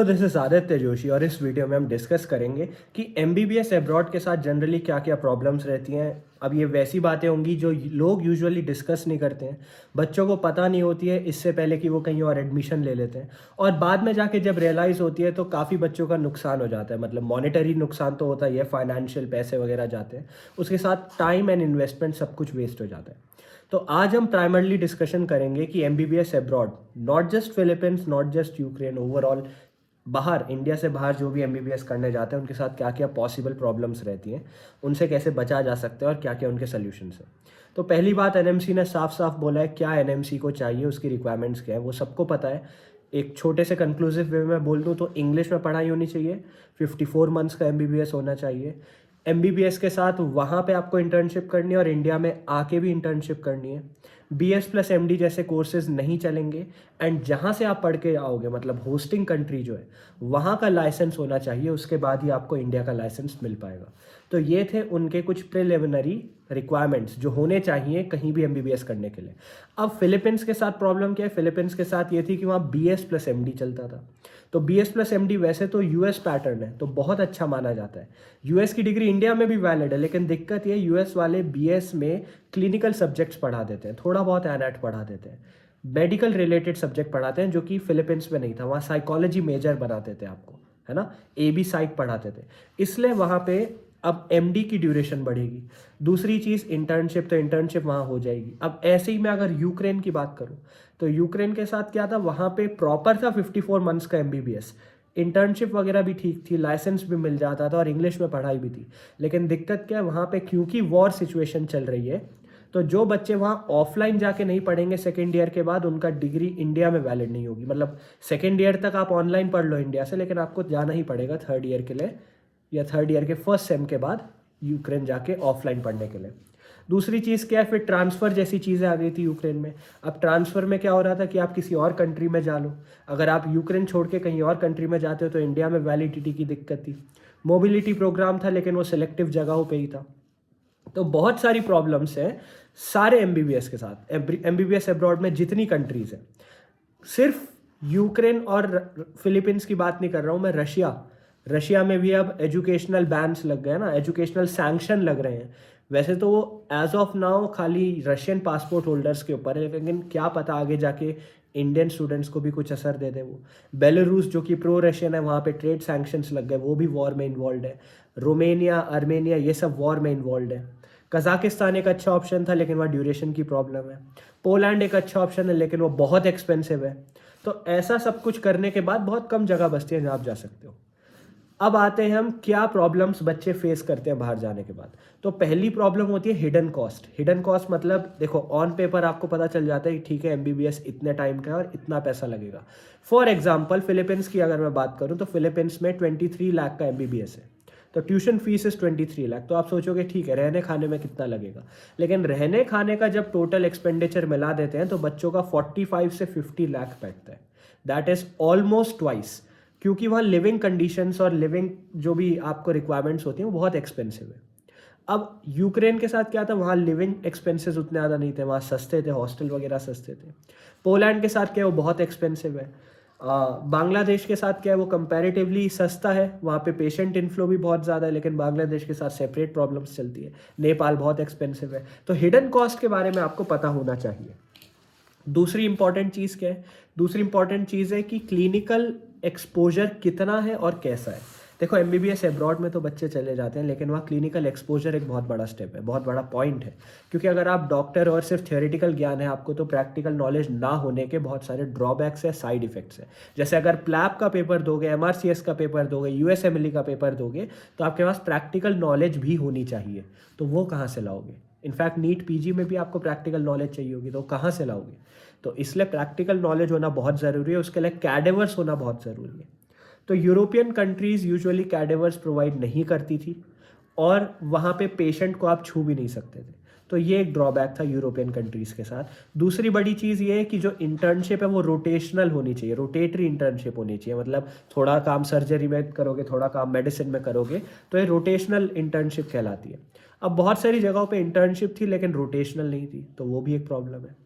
तो this is Aditya Joshi और इस वीडियो में हम डिस्कस करेंगे कि एमबीबीएस अब्रॉड के साथ जनरली क्या क्या प्रॉब्लम्स रहती हैं। अब ये वैसी बातें होंगी जो लोग यूजुअली डिस्कस नहीं करते हैं, बच्चों को पता नहीं होती है इससे पहले कि वो कहीं और एडमिशन ले लेते हैं, और बाद में जाके जब रियलाइज़ होती है तो काफ़ी बच्चों का नुकसान हो जाता है। मतलब मॉनेटरी नुकसान तो होता ही है, फाइनेंशियल पैसे वगैरह जाते हैं, उसके साथ टाइम एंड इन्वेस्टमेंट सब कुछ वेस्ट हो जाता है। तो आज हम प्राइमरली डिस्कशन करेंगे कि MBBS abroad, not just Philippines, not just Ukraine, overall बाहर, इंडिया से बाहर जो भी एमबीबीएस करने जाते हैं उनके साथ क्या क्या पॉसिबल प्रॉब्लम्स रहती हैं, उनसे कैसे बचा जा सकता है और क्या क्या उनके सोल्यूशंस हैं। तो पहली बात, एनएमसी ने साफ साफ बोला है क्या एनएमसी को चाहिए, उसकी रिक्वायरमेंट्स क्या है, वो सबको पता है। एक छोटे से कंक्लूसिव वे में बोल दूँ तो इंग्लिश में पढ़ाई होनी चाहिए, 54 मंथ्स का एमबीबीएस होना चाहिए। एमबीबीएस के साथ वहाँ पे आपको इंटर्नशिप करनी है और इंडिया में आके भी इंटर्नशिप करनी है। बीएस प्लस एमडी जैसे कोर्सेज नहीं चलेंगे, एंड जहाँ से आप पढ़ के आओगे, मतलब होस्टिंग कंट्री जो है वहाँ का लाइसेंस होना चाहिए, उसके बाद ही आपको इंडिया का लाइसेंस मिल पाएगा। तो ये थे उनके कुछ प्रिलिमिनरी रिक्वायरमेंट्स जो होने चाहिए कहीं भी एमबीबीएस करने के लिए। अब फिलीपींस के साथ प्रॉब्लम क्या है? फिलीपींस के साथ ये थी कि वहाँ बीएस प्लस एमडी चलता था। तो बीएस प्लस एमडी वैसे तो यूएस पैटर्न है, तो बहुत अच्छा माना जाता है। यूएस की डिग्री इंडिया में भी वैलिड है, लेकिन दिक्कत ये यूएस वाले बीएस में क्लिनिकल सब्जेक्ट्स पढ़ा देते हैं, थोड़ा बहुत एनएट पढ़ा देते हैं, मेडिकल रिलेटेड सब्जेक्ट पढ़ाते हैं, जो कि फिलीपींस में नहीं था। वहाँ साइकोलॉजी मेजर बनाते थे आपको, है ना, ए बी साइक पढ़ाते थे, इसलिए वहाँ पे अब एमडी की ड्यूरेशन बढ़ेगी। दूसरी चीज़ इंटर्नशिप, तो इंटर्नशिप वहाँ हो जाएगी। अब ऐसे ही मैं अगर यूक्रेन की बात करूँ तो यूक्रेन के साथ क्या था, वहाँ पे प्रॉपर था 54 मंथ्स का एमबीबीएस, इंटर्नशिप वगैरह भी ठीक थी, लाइसेंस भी मिल जाता था और इंग्लिश में पढ़ाई भी थी। लेकिन दिक्कत क्या है वहाँ पे, क्योंकि वॉर सिचुएशन चल रही है, तो जो बच्चे वहाँ ऑफलाइन जाके नहीं पढ़ेंगे सेकेंड ईयर के बाद, उनका डिग्री इंडिया में वैलिड नहीं होगी। मतलब सेकेंड ईयर तक आप ऑनलाइन पढ़ लो इंडिया से, लेकिन आपको जाना ही पड़ेगा थर्ड ईयर के लिए, या थर्ड ईयर के फर्स्ट सेम के बाद यूक्रेन जाके ऑफलाइन पढ़ने के लिए। दूसरी चीज़ क्या है, फिर ट्रांसफ़र जैसी चीज़ें आ गई थी यूक्रेन में। अब ट्रांसफ़र में क्या हो रहा था कि आप किसी और कंट्री में जा लो, अगर आप यूक्रेन छोड़ के कहीं और कंट्री में जाते हो तो इंडिया में वैलिडिटी की दिक्कत थी। मोबिलिटी प्रोग्राम था लेकिन वो सिलेक्टिव जगहों पे ही था। तो बहुत सारी प्रॉब्लम्स हैं सारे एमबीबीएस के साथ। एमबीबीएस अब्रॉड में जितनी कंट्रीज़ हैं, सिर्फ यूक्रेन और फिलीपींस की बात नहीं कर रहा हूँ मैं, रशिया में भी अब एजुकेशनल बैन्स लग गए ना, एजुकेशनल सैंक्शन लग रहे हैं। वैसे तो वो एज ऑफ नाउ खाली रशियन पासपोर्ट होल्डर्स के ऊपर है, लेकिन क्या पता आगे जाके इंडियन स्टूडेंट्स को भी कुछ असर दे दे वो। बेलारूस जो कि प्रो रशियन है, वहाँ पे ट्रेड सैंक्शंस लग गए, वो भी वॉर में इन्वॉल्व है। रोमेनिया, आर्मेनिया, ये सब वॉर में इन्वॉल्व है। कजाकिस्तान एक अच्छा ऑप्शन था लेकिन वहाँ ड्यूरेशन की प्रॉब्लम है। पोलैंड एक अच्छा ऑप्शन है लेकिन वो बहुत एक्सपेंसिव है। तो ऐसा सब कुछ करने के बाद बहुत कम जगह बचती है जहाँ आप जा सकते हो। अब आते हैं हम क्या प्रॉब्लम्स बच्चे फेस करते हैं बाहर जाने के बाद। तो पहली प्रॉब्लम होती है हिडन कॉस्ट। हिडन कॉस्ट मतलब देखो, ऑन पेपर आपको पता चल जाता है कि ठीक है एमबीबीएस इतने टाइम का है और इतना पैसा लगेगा। फॉर एग्जांपल फिलीपींस की अगर मैं बात करूं तो फिलीपींस में 23 लाख का एमबीबीएस है, तो ट्यूशन फीस इज 23 लाख। तो आप सोचोगे ठीक है रहने खाने में कितना लगेगा, लेकिन रहने खाने का जब टोटल एक्सपेंडिचर मिला देते हैं तो बच्चों का 45 से 50 लाख बैठता है। दैट इज ऑलमोस्ट ट्वाइस, क्योंकि वहाँ लिविंग कंडीशंस और लिविंग जो भी आपको रिक्वायरमेंट्स होती हैं वो बहुत एक्सपेंसिव है। अब यूक्रेन के साथ क्या था, वहाँ लिविंग एक्सपेंसेस उतने ज़्यादा नहीं थे, वहाँ सस्ते थे, हॉस्टल वगैरह सस्ते थे। पोलैंड के साथ क्या है, वो बहुत एक्सपेंसिव है। बांग्लादेश के साथ क्या है, वो कंपैरेटिवली सस्ता है, वहाँ पे पेशेंट इनफ्लो भी बहुत ज़्यादा है, लेकिन बांग्लादेश के साथ सेपरेट प्रॉब्लम्स चलती है। नेपाल बहुत एक्सपेंसिव है। तो हिडन कॉस्ट के बारे में आपको पता होना चाहिए। दूसरी इंपॉर्टेंट चीज़ क्या है, दूसरी इंपॉर्टेंट चीज़ है कि क्लिनिकल एक्सपोजर कितना है और कैसा है। देखो एमबीबीएस अब्रॉड में तो बच्चे चले जाते हैं, लेकिन वहाँ क्लिनिकल एक्सपोजर एक बहुत बड़ा स्टेप है, बहुत बड़ा पॉइंट है। क्योंकि अगर आप डॉक्टर और सिर्फ थियोरेटिकल ज्ञान है आपको, तो प्रैक्टिकल नॉलेज ना होने के बहुत सारे ड्रॉबैक्स है, साइड इफेक्ट्स है। जैसे अगर प्लैब का पेपर दोगे, एमआरसीएस का पेपर दोगे, यूएसएमएलई का पेपर दोगे, तो आपके पास प्रैक्टिकल नॉलेज भी होनी चाहिए। तो वो कहाँ से लाओगे? इनफैक्ट नीट पीजी में भी आपको प्रैक्टिकल नॉलेज चाहिए होगी, तो कहाँ से लाओगे? तो इसलिए प्रैक्टिकल नॉलेज होना बहुत ज़रूरी है, उसके लिए कैडेवर्स होना बहुत ज़रूरी है। तो European countries usually cadavers provide नहीं करती थी, और वहाँ पे पेशेंट को आप छू भी नहीं सकते थे। तो ये एक ड्रॉबैक था यूरोपियन कंट्रीज़ के साथ। दूसरी बड़ी चीज़ ये है कि जो इंटर्नशिप है वो रोटेशनल होनी चाहिए, रोटेटरी इंटर्नशिप होनी चाहिए। मतलब थोड़ा काम सर्जरी में करोगे, थोड़ा काम मेडिसिन में करोगे, तो ये रोटेशनल इंटर्नशिप कहलाती है। अब बहुत सारी जगहों पे इंटर्नशिप थी लेकिन रोटेशनल नहीं थी, तो वो भी एक प्रॉब्लम है।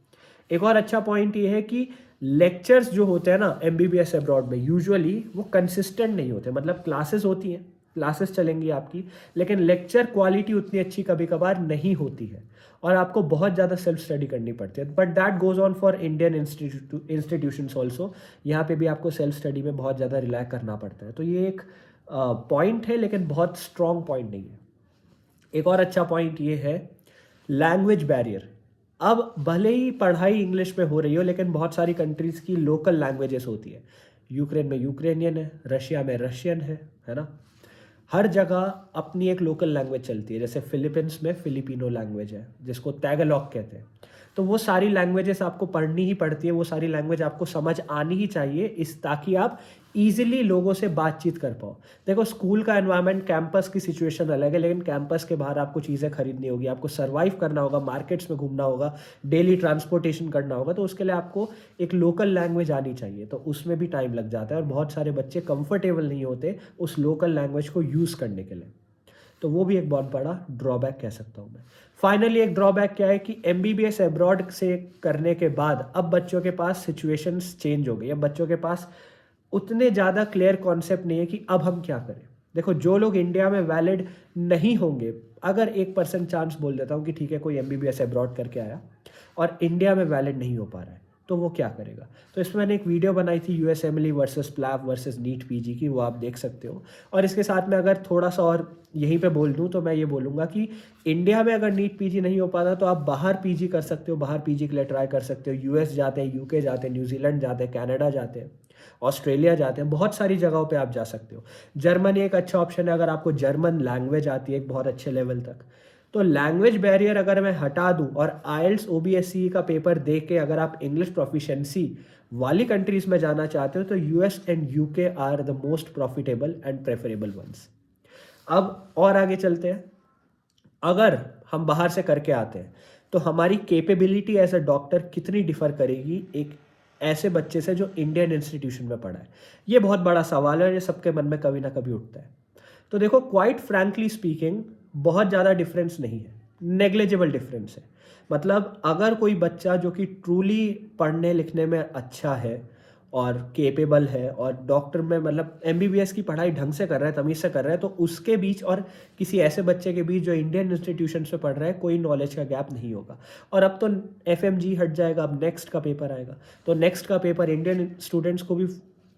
एक और अच्छा पॉइंट ये है कि लेक्चर्स जो होते हैं ना एमबीबीएस अब्रॉड में यूजुअली वो कंसिस्टेंट नहीं होते, मतलब क्लासेस होती हैं, क्लासेस चलेंगी आपकी, लेकिन लेक्चर क्वालिटी उतनी अच्छी कभी कभार नहीं होती है और आपको बहुत ज़्यादा सेल्फ स्टडी करनी पड़ती है। But that goes on for Indian institutions also, यहाँ पे भी आपको सेल्फ स्टडी में बहुत ज़्यादा रिलाई करना पड़ता है। तो ये एक पॉइंट है, लेकिन बहुत स्ट्रॉन्ग पॉइंट नहीं है। एक और अच्छा पॉइंट ये है लैंग्वेज बैरियर। अब भले ही पढ़ाई इंग्लिश में हो रही हो, लेकिन बहुत सारी कंट्रीज़ की लोकल लैंग्वेजेस होती है। यूक्रेन में यूक्रेनियन है, रशिया में रशियन है ना। हर जगह अपनी एक लोकल लैंग्वेज चलती है, जैसे फिलीपींस में फिलिपिनो लैंग्वेज है जिसको टैगलॉग कहते हैं। तो वो सारी लैंग्वेजेस आपको पढ़नी ही पड़ती है, वो सारी लैंग्वेज आपको समझ आनी ही चाहिए, इस ताकि आप ईजिली लोगों से बातचीत कर पाओ। देखो स्कूल का एनवायरनमेंट, कैंपस की सिचुएशन अलग है, लेकिन कैंपस के बाहर आपको चीज़ें खरीदनी होगी, आपको सर्वाइव करना होगा, मार्केट्स में घूमना होगा, डेली ट्रांसपोर्टेशन करना होगा, तो उसके लिए आपको एक लोकल लैंग्वेज आनी चाहिए। तो उसमें भी टाइम लग जाता है और बहुत सारे बच्चे कंफर्टेबल नहीं होते उस लोकल लैंग्वेज को यूज़ करने के लिए। तो वो भी एक बहुत बड़ा ड्रॉबैक कह सकता हूँ मैं। फाइनली एक ड्रॉबैक क्या है कि एमबीबीएस अब्रॉड से करने के बाद अब बच्चों के पास सिचुएशंस चेंज हो गई। अब बच्चों के पास उतने ज़्यादा क्लियर कॉन्सेप्ट नहीं है कि अब हम क्या करें। देखो जो लोग इंडिया में वैलिड नहीं होंगे, अगर 1% चांस बोल देता हूँ कि ठीक है कोई एमबीबीएस अब्रॉड करके आया और इंडिया में वैलिड नहीं हो पा रहा है, तो वो क्या करेगा। तो इसमें मैंने एक वीडियो बनाई थी USMLE versus PLAB versus NEET PG की, वो आप देख सकते हो। और इसके साथ में अगर थोड़ा सा और यहीं पे बोल दूं तो मैं ये बोलूँगा कि इंडिया में अगर नीट पीजी नहीं हो पाता तो आप बाहर पीजी कर सकते हो, बाहर पीजी के लिए ट्राई कर सकते हो। यूएस जाते हैं, यूके जाते हैं, न्यूजीलैंड जाते हैं, कनाडा जाते हैं, ऑस्ट्रेलिया जाते हैं, बहुत सारी जगहों पे आप जा सकते हो। जर्मनी एक अच्छा ऑप्शन है अगर आपको जर्मन लैंग्वेज आती है एक बहुत अच्छे लेवल तक। तो लैंग्वेज बैरियर अगर मैं हटा दूं और आइल्स ओबीएससी का पेपर दे के अगर आप इंग्लिश प्रोफिशिएंसी वाली कंट्रीज में जाना चाहते हो तो US and UK are the most profitable and preferable ones. अब और आगे चलते हैं। अगर हम बाहर से करके आते हैं तो हमारी कैपेबिलिटी एज अ डॉक्टर कितनी डिफर करेगी एक ऐसे बच्चे से जो इंडियन इंस्टीट्यूशन में पढ़ा है। ये बहुत बड़ा सवाल है और ये सबके मन में कभी ना कभी उठता है। तो देखो क्वाइट फ्रैंकली स्पीकिंग बहुत ज़्यादा डिफरेंस नहीं है, नेग्लिजिबल डिफरेंस है। मतलब अगर कोई बच्चा जो कि ट्रूली पढ़ने लिखने में अच्छा है और केपेबल है और डॉक्टर में मतलब एमबीबीएस की पढ़ाई ढंग से कर रहा है, तमीज़ से कर रहा है, तो उसके बीच और किसी ऐसे बच्चे के बीच जो इंडियन इंस्टीट्यूशन से पढ़ रहा है कोई नॉलेज का गैप नहीं होगा। और अब तो एफएमजी हट जाएगा, अब नेक्स्ट का पेपर आएगा, तो नेक्स्ट का पेपर इंडियन स्टूडेंट्स को भी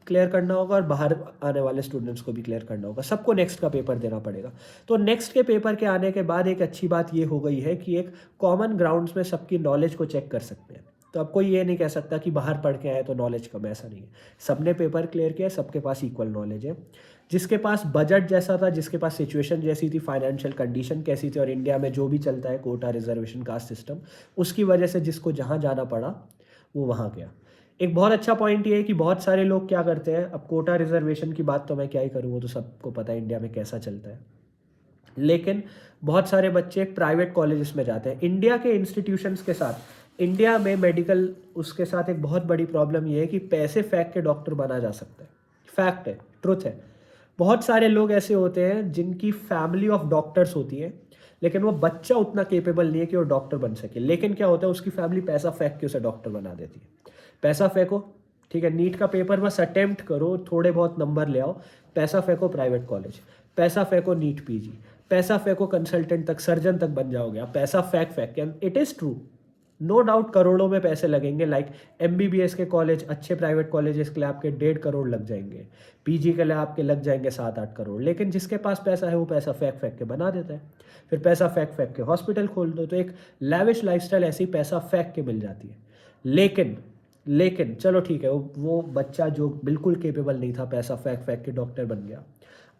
क्लियर करना होगा और बाहर आने वाले स्टूडेंट्स को भी क्लियर करना होगा, सबको नेक्स्ट का पेपर देना पड़ेगा। तो नेक्स्ट के पेपर के आने के बाद एक अच्छी बात ये हो गई है कि एक कॉमन ग्राउंड्स में सबकी नॉलेज को चेक कर सकते हैं। तो अब कोई ये नहीं कह सकता कि बाहर पढ़ के आए तो नॉलेज कम, ऐसा नहीं है। सबने पेपर क्लियर किया, सबके पास इक्वल नॉलेज है। जिसके पास बजट जैसा था, जिसके पास सिचुएशन जैसी थी, फाइनेंशियल कंडीशन कैसी थी, और इंडिया में जो भी चलता है कोटा रिजर्वेशन कास्ट सिस्टम, उसकी वजह से जिसको जहाँ जाना पड़ा वो वहाँ गया। एक बहुत अच्छा पॉइंट ये है कि बहुत सारे लोग क्या करते हैं, अब कोटा रिजर्वेशन की बात तो मैं क्या ही करूँ, वो तो सबको पता है इंडिया में कैसा चलता है। लेकिन बहुत सारे बच्चे प्राइवेट कॉलेजेस में जाते हैं। इंडिया के इंस्टीट्यूशंस के साथ, इंडिया में मेडिकल उसके साथ एक बहुत बड़ी प्रॉब्लम ये है कि पैसे फेंक के डॉक्टर बना जा सकता है। फैक्ट है, ट्रुथ है। बहुत सारे लोग ऐसे होते हैं जिनकी फैमिली ऑफ डॉक्टर्स होती है, लेकिन वो बच्चा उतना केपेबल नहीं है कि वो डॉक्टर बन सके। लेकिन क्या होता है, उसकी फैमिली पैसा फेंक के उसे डॉक्टर बना देती है। पैसा फेंको, ठीक है, नीट का पेपर बस अटेम्प्ट करो, थोड़े बहुत नंबर ले आओ, पैसा फेंको प्राइवेट कॉलेज, पैसा फेंको नीट पीजी, पैसा फेंको कंसल्टेंट तक, सर्जन तक बन जाओगे आप, पैसा फेंक फेंक के। It is true, no doubt करोड़ों में पैसे लगेंगे। लाइक एमबीबीएस के कॉलेज, अच्छे प्राइवेट कॉलेजेस के लिए आपके 1.5 करोड़ लग जाएंगे, पीजी के लिए आपके लग जाएंगे 7-8 करोड़। लेकिन जिसके पास पैसा है वो पैसा फेंक फेंक के बना देता है। फिर पैसा फेंक फेंक के हॉस्पिटल खोल दो, तो एक लैविश लाइफस्टाइल ऐसे ही पैसा फेंक के मिल जाती है। लेकिन चलो ठीक है, वो बच्चा जो बिल्कुल केपेबल नहीं था, पैसा फेंक फेंक के डॉक्टर बन गया।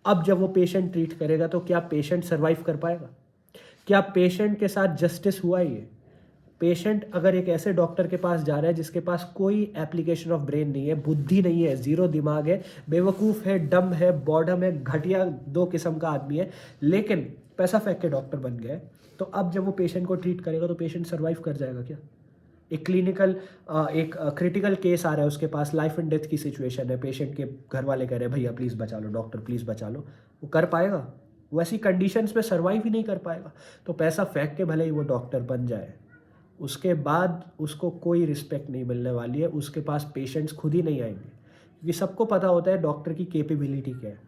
अब जब वो पेशेंट ट्रीट करेगा तो क्या पेशेंट सर्वाइव कर पाएगा? क्या पेशेंट के साथ जस्टिस हुआ? ये पेशेंट अगर एक ऐसे डॉक्टर के पास जा रहा है जिसके पास कोई एप्लीकेशन ऑफ ब्रेन नहीं है, बुद्धि नहीं है, जीरो दिमाग है, बेवकूफ़ है, डम है, बॉडम है, घटिया 2 किस्म का आदमी है, लेकिन पैसा फेंक के डॉक्टर बन गए, तो अब जब वो पेशेंट को ट्रीट करेगा तो पेशेंट सर्वाइव कर जाएगा क्या? एक क्रिटिकल केस आ रहा है उसके पास, लाइफ एंड डेथ की सिचुएशन है, पेशेंट के घर वाले कह रहे हैं भैया प्लीज़ बचा लो, डॉक्टर प्लीज़ बचा लो, वो कर पाएगा? वो ऐसी कंडीशंस में सर्वाइव ही नहीं कर पाएगा। तो पैसा फेंक के भले ही वो डॉक्टर बन जाए, उसके बाद उसको कोई रिस्पेक्ट नहीं मिलने वाली है, उसके पास पेशेंट्स खुद ही नहीं आएंगे, क्योंकि सबको पता होता है डॉक्टर की कैपेबिलिटी क्या है।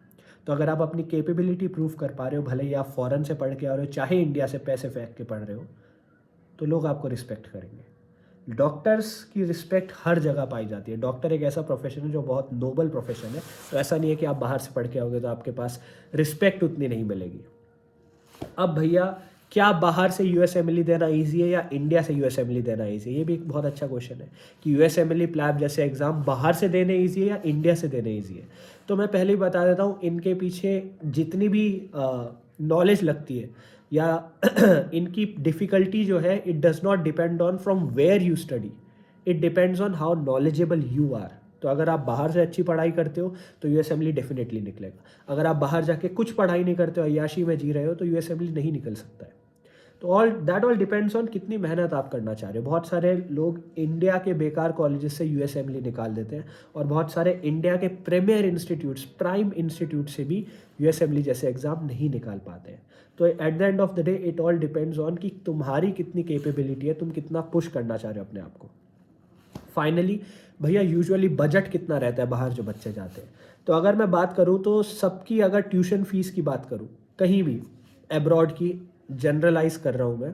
तो अगर आप अपनी कैपेबिलिटी प्रूव कर पा रहे हो, भले ही आप फॉरेन से पढ़ के आ रहे हो, चाहे इंडिया से पैसे फेंक के पढ़ रहे हो, तो लोग आपको रिस्पेक्ट करेंगे। डॉक्टर्स की रिस्पेक्ट हर जगह पाई जाती है। डॉक्टर एक ऐसा प्रोफेशन है जो बहुत नोबल प्रोफेशन है, तो ऐसा नहीं है कि आप बाहर से पढ़ के आओगे तो आपके पास रिस्पेक्ट उतनी नहीं मिलेगी। अब भैया, क्या बाहर से यूएसएमएलई देना ईजी है या इंडिया से यूएसएमएलई देना ईजी है? ये भी एक बहुत अच्छा क्वेश्चन है कि यूएसएमएलई प्लैब जैसे एग्ज़ाम बाहर से देने ईजी है या इंडिया से देने ईजी है। तो मैं पहले ही बता देता हूँ, इनके पीछे जितनी भी नॉलेज लगती है या इनकी डिफ़िकल्टी जो है, it does not depend on from where you study, it depends on how knowledgeable you are. तो अगर आप बाहर से अच्छी पढ़ाई करते हो तो यूएसएमएलई डेफिनेटली निकलेगा। अगर आप बाहर जाके कुछ पढ़ाई नहीं करते हो, अय्याशी में जी रहे हो, तो यूएसएमएलई नहीं निकल सकता है। तो ऑल डिपेंड्स ऑन कितनी मेहनत आप करना चाह रहे हो। बहुत सारे लोग इंडिया के बेकार कॉलेजेस से यूएसएमएलई निकाल देते हैं, और बहुत सारे इंडिया के प्रीमियर इंस्टीट्यूट्स, प्राइम इंस्टीट्यूट से भी यूएसएमएलई जैसे एग्ज़ाम नहीं निकाल पाते हैं। तो at the end of the day it all depends on कि तुम्हारी कितनी कैपेबिलिटी है, तुम कितना पुश करना चाह रहे हो अपने आप को। फाइनली भैया, यूजुअली बजट कितना रहता है बाहर जो बच्चे जाते हैं? तो अगर मैं बात करूँ तो सबकी, अगर ट्यूशन फीस की बात करूँ कहीं भी एब्रॉड की, जनरलाइज कर रहा हूँ मैं,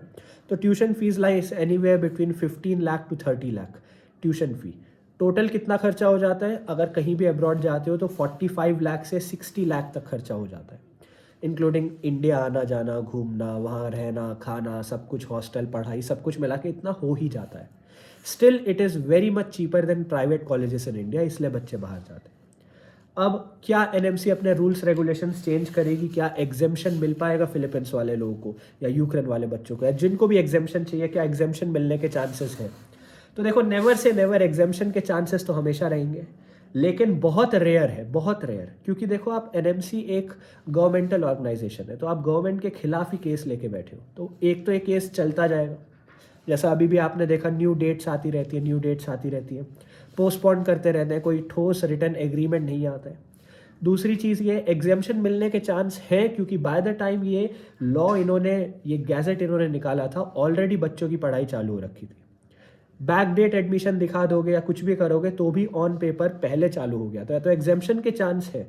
तो tuition fees lies anywhere between 15 lakh to 30 lakh tuition fee. Total कितना खर्चा हो जाता है अगर कहीं भी अब्रॉड जाते हो? तो 45 लाख से 60 लाख तक खर्चा हो जाता है, इंक्लूडिंग इंडिया आना जाना, घूमना, वहाँ रहना, खाना, सब कुछ, हॉस्टल, पढ़ाई, सब कुछ मिला के इतना हो ही जाता है। Still it is very much cheaper than private colleges in India, इसलिए बच्चे बाहर जाते हैं। अब क्या एनएमसी अपने रूल्स रेगुलेशंस चेंज करेगी? क्या एग्जेम्पशन मिल पाएगा फिलीपींस वाले लोगों को या यूक्रेन वाले बच्चों को, या जिनको भी एग्जेम्पशन चाहिए, क्या एग्जेम्पशन मिलने के चांसेस हैं? तो देखो, नेवर से नेवर, एग्जेम्पशन के चांसेस तो हमेशा रहेंगे, लेकिन बहुत रेयर है, बहुत रेयर। क्योंकि देखो, आप एनएमसी एक गवर्नमेंटल ऑर्गेनाइजेशन है, तो आप गवर्नमेंट के खिलाफ ही केस लेके बैठे हो, तो ये केस चलता जाएगा। जैसा अभी भी आपने देखा, न्यू डेट्स आती रहती है, पोस्टपोन करते रहते हैं, कोई ठोस रिटर्न एग्रीमेंट नहीं आता है। दूसरी चीज़ ये, एग्जेम्पशन मिलने के चांस है, क्योंकि बाय द टाइम ये लॉ ये गैजेट इन्होंने निकाला था, ऑलरेडी बच्चों की पढ़ाई चालू हो रखी थी। बैक डेट एडमिशन दिखा दोगे या कुछ भी करोगे तो भी ऑन पेपर पहले चालू हो गया था, तो एग्जेम्पशन के चांस है।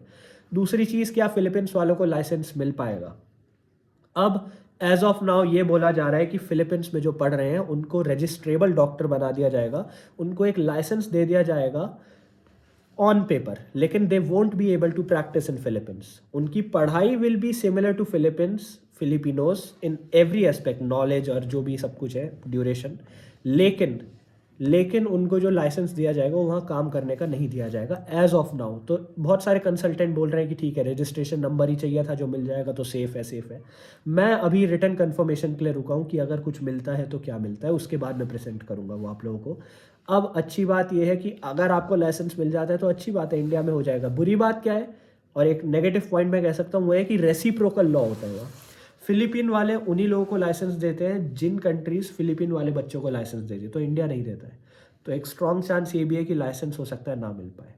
दूसरी चीज़, क्या फिलीपींस वालों को लाइसेंस मिल पाएगा? अब एज ऑफ नाउ ये बोला जा रहा है कि फिलीपींस में जो पढ़ रहे हैं उनको रजिस्ट्रेबल डॉक्टर बना दिया जाएगा, उनको एक लाइसेंस दे दिया जाएगा ऑन पेपर, लेकिन they won't be able to practice in Philippines. उनकी पढ़ाई will be similar to Filipinos in every aspect, knowledge और जो भी सब कुछ है, ड्यूरेशन, लेकिन उनको जो लाइसेंस दिया जाएगा वो वहाँ काम करने का नहीं दिया जाएगा एज ऑफ नाउ। तो बहुत सारे कंसल्टेंट बोल रहे हैं कि ठीक है, रजिस्ट्रेशन नंबर ही चाहिए था, जो मिल जाएगा तो सेफ़ है। मैं अभी रिटर्न कन्फर्मेशन के लिए रुका हूँ कि अगर कुछ मिलता है तो क्या मिलता है, उसके बाद मैं प्रेजेंट करूँगा वो आप लोगों को। अब अच्छी बात यह है कि अगर आपको लाइसेंस मिल जाता है तो अच्छी बात है, इंडिया में हो जाएगा। बुरी बात क्या है, और एक नेगेटिव पॉइंट मैं कह सकता हूँ, वो है कि रेसिप्रोकल लॉ होता है। फिलीपीन वाले उन्हीं लोगों को लाइसेंस देते हैं जिन कंट्रीज़ फिलीपीन वाले बच्चों को लाइसेंस देती है, तो इंडिया नहीं देता है। तो एक स्ट्रॉन्ग चांस ये भी है कि लाइसेंस हो सकता है ना मिल पाए।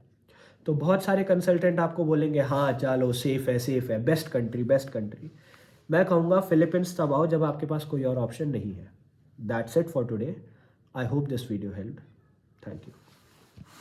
तो बहुत सारे कंसल्टेंट आपको बोलेंगे हाँ चलो सेफ़ है, बेस्ट कंट्री। मैं कहूँगा फिलीपींस तब आओ जब आपके पास कोई और ऑप्शन नहीं है। That's it for today. I hope this video help. Thank you.